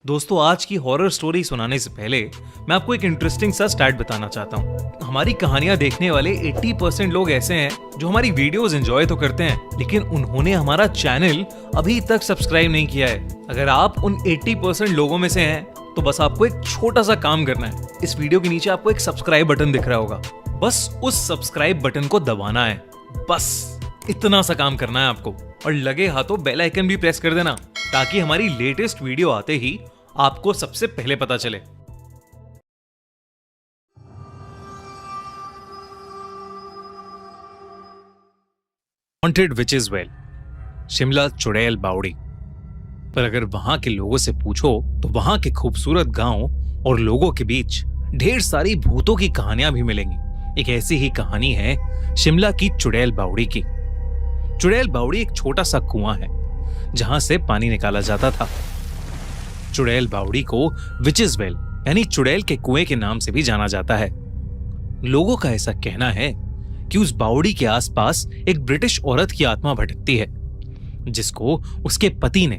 दोस्तों, आज की हॉरर स्टोरी सुनाने से पहले मैं आपको एक इंटरेस्टिंग सा स्टैट बताना चाहता हूँ। हमारी कहानियां देखने वाले 80% लोग ऐसे हैं जो हमारी वीडियोस एंजॉय तो करते हैं, लेकिन उन्होंने हमारा चैनल अभी तक सब्सक्राइब नहीं किया है। अगर आप उन 80% लोगों में से हैं तो बस आपको एक छोटा सा काम करना है। इस वीडियो के नीचे आपको एक सब्सक्राइब बटन दिख रहा होगा, बस उस सब्सक्राइब बटन को दबाना है। बस इतना सा काम करना है आपको, और लगे हाथों बेल आइकन भी प्रेस कर देना ताकि हमारी लेटेस्ट वीडियो आते ही आपको सबसे पहले पता चले। हॉन्टेड विचेस वेल, शिमला चुड़ैल बावड़ी। पर अगर वहां के लोगों से पूछो तो वहां के खूबसूरत गांव और लोगों के बीच ढेर सारी भूतों की कहानियां भी मिलेंगी। एक ऐसी ही कहानी है शिमला की चुड़ैल बावड़ी की। चुड़ैल बावड़ी एक छोटा सा कुआं है जहां से पानी निकाला जाता था। चुड़ैल बावड़ी को विचेस वेल यानी चुड़ैल के कुएं के नाम से भी जाना जाता है। लोगों का ऐसा कहना है कि उस बावड़ी के आसपास एक ब्रिटिश औरत की आत्मा भटकती है, जिसको उसके पति ने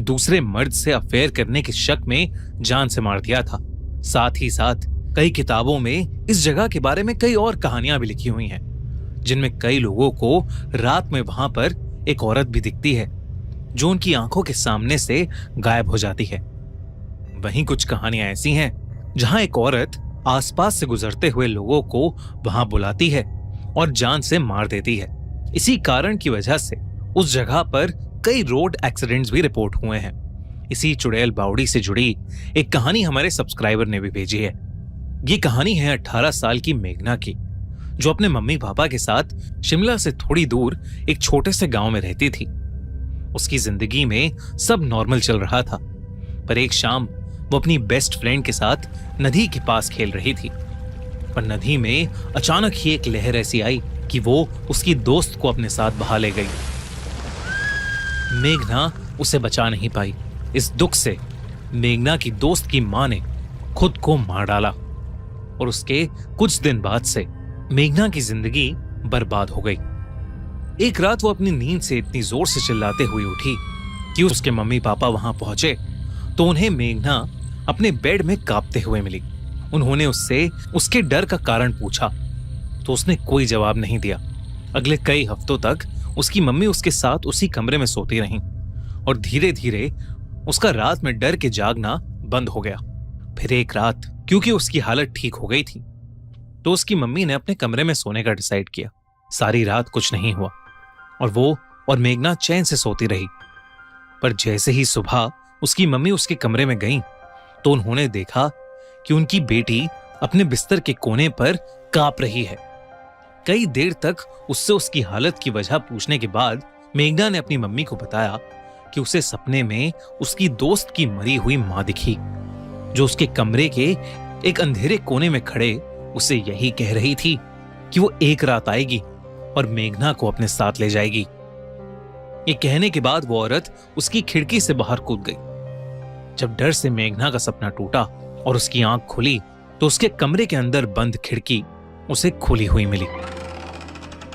दूसरे मर्द से अफेयर करने के शक में जान से मार दिया था। साथ ही साथ कई किताबों में इस जगह के बारे में कई और कहानियां भी लिखी हुई हैं, जिनमें कई लोगों को रात में वहां पर एक औरत भी दिखती है जो उनकी आंखों के सामने से गायब हो जाती है। वहीं कुछ कहानियां ऐसी हैं जहां एक औरत आसपास से गुजरते हुए लोगों को वहां बुलाती है और जान से मार देती है। इसी कारण की वजह से उस जगह पर कई रोड एक्सीडेंट्स भी रिपोर्ट हुए हैं। इसी चुड़ैल बावड़ी से जुड़ी एक कहानी हमारे सब्सक्राइबर ने भी भेजी है। ये कहानी है 18 साल की मेघना की, जो अपने मम्मी पापा के साथ शिमला से थोड़ी दूर एक छोटे से गांव में रहती थी। उसकी जिंदगी में सब नॉर्मल चल रहा था, पर एक शाम वो अपनी बेस्ट फ्रेंड के साथ नदी के पास खेल रही थी। पर नदी में अचानक ही एक लहर ऐसी आई कि वो उसकी दोस्त को अपने साथ बहा ले गई। मेघना उसे बचा नहीं पाई। इस दुख से मेघना की दोस्त की मां ने खुद को मार डाला, और उसके कुछ दिन बाद से मेघना की जिंदगी बर्बाद हो गई। एक रात वो अपनी नींद से इतनी जोर से चिल्लाते हुए उठी कि उसके मम्मी पापा वहां पहुंचे तो उन्हें मेघना अपने बेड में कांपते हुए मिली। उन्होंने उससे उसके डर का कारण पूछा तो उसने कोई जवाब नहीं दिया। अगले कई हफ्तों तक उसकी मम्मी उसके साथ उसी कमरे में सोती रहीं, और धीरे धीरे उसका रात में डर के जागना बंद हो गया। फिर एक रात क्योंकि उसकी हालत ठीक हो गई थी तो उसकी मम्मी ने अपने कमरे में सोने का डिसाइड किया। सारी रात कुछ नहीं हुआ और वो और मेघना चैन से सोती रही। पर जैसे ही सुबह उसकी मम्मी उसके कमरे में गईं, तो उन्होंने देखा कि उनकी बेटी अपने बिस्तर के कोने पर कांप रही है। कई देर तक उससे उसकी हालत की वजह पूछने के बाद मेघना ने अपनी मम्मी को बताया कि उसे सपने में उसकी दोस्त की मरी हुई मां दिखी, जो उसके कमरे के एक अंधेरे कोने में खड़े उसे यही कह रही थी कि वो एक रात आएगी और मेघना को अपने साथ ले जाएगी। ये कहने के बाद वो औरत उसकी खिड़की से बाहर कूद गई। जब डर से मेघना का सपना टूटा और उसकी आंख खुली तो उसके कमरे के अंदर बंद खिड़की उसे खुली हुई मिली।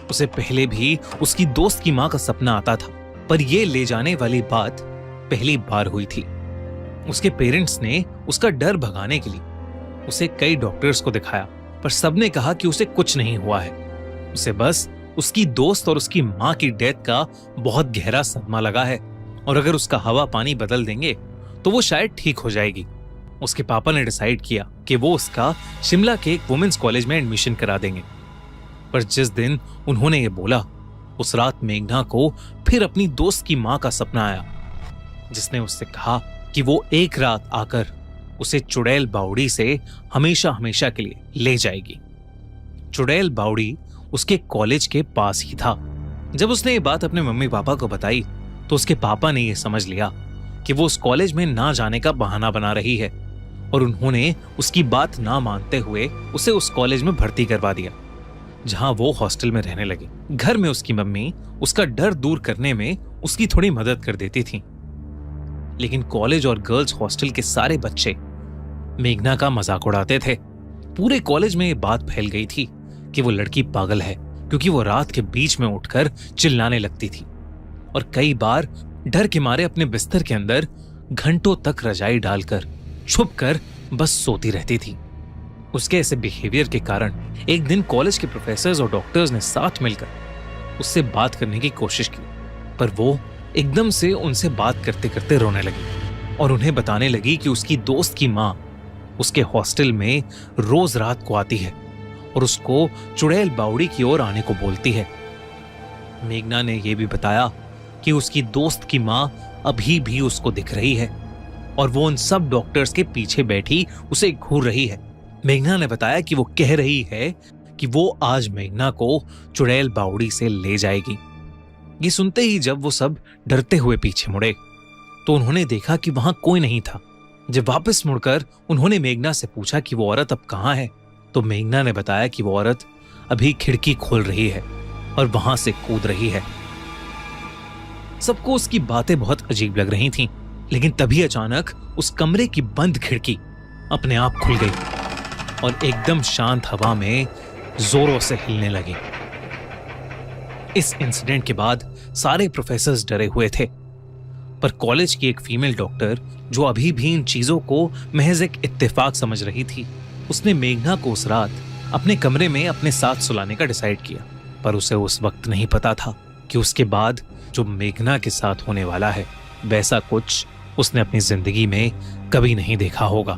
उसे पहले भी उसकी दोस्त की मां का सपना आता था, पर यह ले जाने वाली बात पहली बार हुई थी। उसके पेरेंट्स ने उसका डर भगाने के लिए उसे कई डॉक्टर्स को दिखाया, पर सबने कहा कि उसे कुछ नहीं हुआ है। उसे बस उसकी दोस्त और उसकी मां की डेथ का बहुत गहरा सदमा लगा है, और अगर उसका हवा पानी बदल देंगे तो वो शायद ठीक हो जाएगी। उसके पापा ने डिसाइड किया कि वो उसका शिमला के एक वुमेन्स कॉलेज में एडमिशन करा देंगे। पर जिस दिन उन्होंने ये बोला, उस रात मेघना को फिर अपनी दोस्त की मां का सपना आया, जिसने उससे कहा कि वो एक रात आकर उसे चुड़ैल बावड़ी से हमेशा हमेशा के लिए ले जाएगी। चुड़ैल बावड़ी उसके कॉलेज के पास ही था। जब उसने ये बात अपने मम्मी पापा को बताई तो उसके पापा ने यह समझ लिया कि वो उस कॉलेज में ना जाने का बहाना बना रही है, और उन्होंने उसकी बात ना मानते हुए उसे उस कॉलेज में भर्ती करवा दिया, जहां वो हॉस्टल में रहने लगी। घर में उसकी मम्मी उसका डर दूर करने में उसकी थोड़ी मदद कर देती थी, लेकिन कॉलेज और गर्ल्स हॉस्टल के सारे बच्चे मेघना का मजाक उड़ाते थे। पूरे कॉलेज में ये बात फैल गई थी कि वो लड़की पागल है, क्योंकि वो रात के बीच में उठकर चिल्लाने लगती थी और कई बार डर के मारे अपने बिस्तर के अंदर घंटों तक रजाई डालकर छुपकर बस सोती रहती थी। उसके ऐसे बिहेवियर के कारण एक दिन कॉलेज के प्रोफेसर्स और डॉक्टर्स ने साथ मिलकर उससे बात करने की कोशिश की, पर वो एकदम से उनसे बात करते करते रोने लगी और उन्हें बताने लगी कि उसकी दोस्त की माँ उसके हॉस्टल में रोज रात को आती है और उसको चुड़ैल बावड़ी की ओर आने को बोलती है। मेघना ने यह भी बताया कि उसकी दोस्त की माँ अभी भी उसको दिख रही है और वो उन सब डॉक्टर्स के पीछे बैठी उसे घूर रही है। मेघना ने बताया कि वो कह रही है कि वो आज मेघना को चुड़ैल बावड़ी से ले जाएगी। ये सुनते ही जब वो सब डरते हुए पीछे मुड़े तो उन्होंने देखा कि वहां कोई नहीं था। जब वापस मुड़कर उन्होंने मेघना से पूछा कि वो औरत अब कहाँ है, तो मेघना ने बताया कि वो औरत अभी खिड़की खोल रही है और वहां से कूद रही है। सबको उसकी बातें बहुत अजीब लग रही थीं, लेकिन तभी अचानक उस कमरे की बंद खिड़की अपने आप खुल गई और एकदम शांत हवा में जोरों से हिलने लगी। इस इंसिडेंट के बाद सारे प्रोफेसर्स डरे हुए थे, पर कॉलेज की एक फीमेल डॉक्टर जो अभी भी इन चीजों को महज एक इत्तेफाक समझ रही थी, उसने मेघना को उस रात अपने कमरे में अपने साथ सुलाने का डिसाइड किया। पर उसे उस वक्त नहीं पता था कि उसके बाद जो मेघना के साथ होने वाला है वैसा कुछ उसने अपनी जिंदगी में कभी नहीं देखा होगा।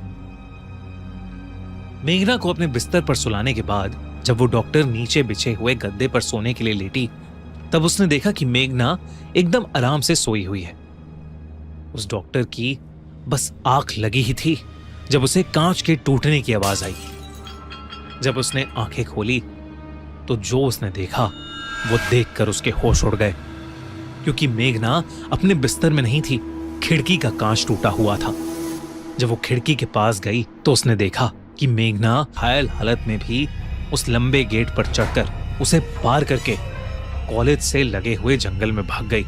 मेघना को अपने बिस्तर पर सुलाने के बाद जब वो डॉक्टर नीचे बिछे हुए गद्दे पर सोने के लिए लेटी, तब उसने देखा कि मेघना एकदम आराम से सोई हुई है। उस डॉक्टर की बस आंख लगी ही थी जब उसे कांच के टूटने की आवाज आई। जब उसने आंखें खोली तो जो उसने देखा वो देखकर उसके होश उड़ गए, क्योंकि मेघना अपने बिस्तर में नहीं थी, खिड़की का कांच टूटा हुआ था। जब वो खिड़की के पास गई तो उसने देखा कि मेघना घायल हालत में भी उस लंबे गेट पर चढ़कर उसे पार करके कॉलेज से लगे हुए जंगल में भाग गई।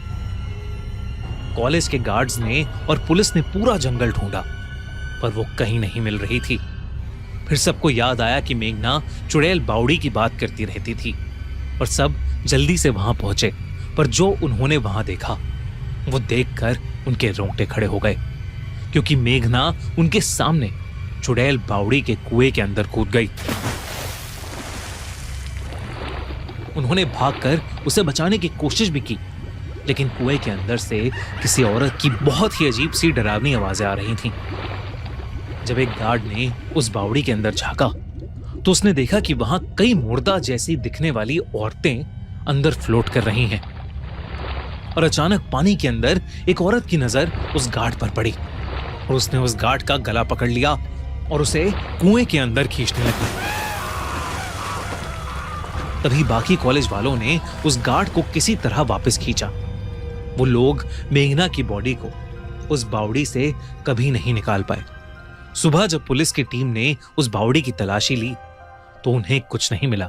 कॉलेज के गार्ड्स ने और पुलिस ने पूरा जंगल ढूंढा, पर वो कहीं नहीं मिल रही थी। फिर सबको याद आया कि मेघना चुड़ैल बावड़ी की बात करती रहती थी और सब जल्दी से वहां पहुंचे। पर जो उन्होंने वहां देखा वो देखकर उनके रोंगटे खड़े हो गए, क्योंकि मेघना उनके सामने चुड़ैल बावड़ी के कुएं के अंदर कूद गई। उन्होंने भागकर उसे बचाने की कोशिश भी की, लेकिन कुएं के अंदर से किसी औरत की बहुत ही अजीब सी डरावनी आवाजें आ रही थीं। जब एक गार्ड ने उस बावड़ी के अंदर झांका तो उसने देखा कि वहां कई मुर्दा जैसी दिखने वाली औरतें अंदर फ्लोट कर रही हैं। और अचानक पानी के अंदर एक औरत की नजर उस गार्ड पर पड़ी और उसने उस गार्ड का गला पकड़ लिया और उसे कुएं के अंदर खींचने लगी। तभी बाकी कॉलेज वालों ने उस गार्ड को किसी तरह वापस खींचा। वो लोग मेघना की बॉडी को उस बावड़ी से कभी नहीं निकाल पाए। सुबह जब पुलिस की टीम ने उस बावड़ी की तलाशी ली तो उन्हें कुछ नहीं मिला।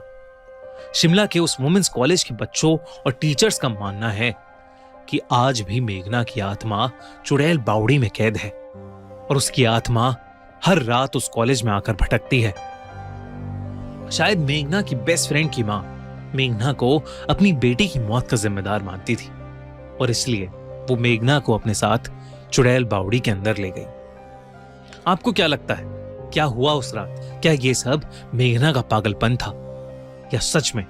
शिमला के उस वुमेन्स कॉलेज के बच्चों और टीचर्स का मानना है कि आज भी मेघना की आत्मा चुड़ैल बावड़ी में कैद है और उसकी आत्मा हर रात उस कॉलेज में आकर भटकती है। शायद मेघना की बेस्ट फ्रेंड की मां मेघना को अपनी बेटी की मौत का जिम्मेदार मानती थी और इसलिए वो मेघना को अपने साथ चुड़ैल बावड़ी के अंदर ले गई। आपको क्या लगता है, क्या हुआ उस रात? क्या ये सब मेघना का पागलपन था या सच में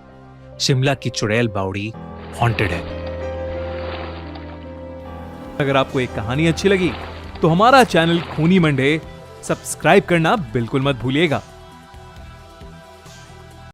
शिमला की चुड़ैल बावड़ी हॉन्टेड है? अगर आपको एक कहानी अच्छी लगी तो हमारा चैनल खूनी मंडे सब्सक्राइब करना बिल्कुल मत भूलिएगा।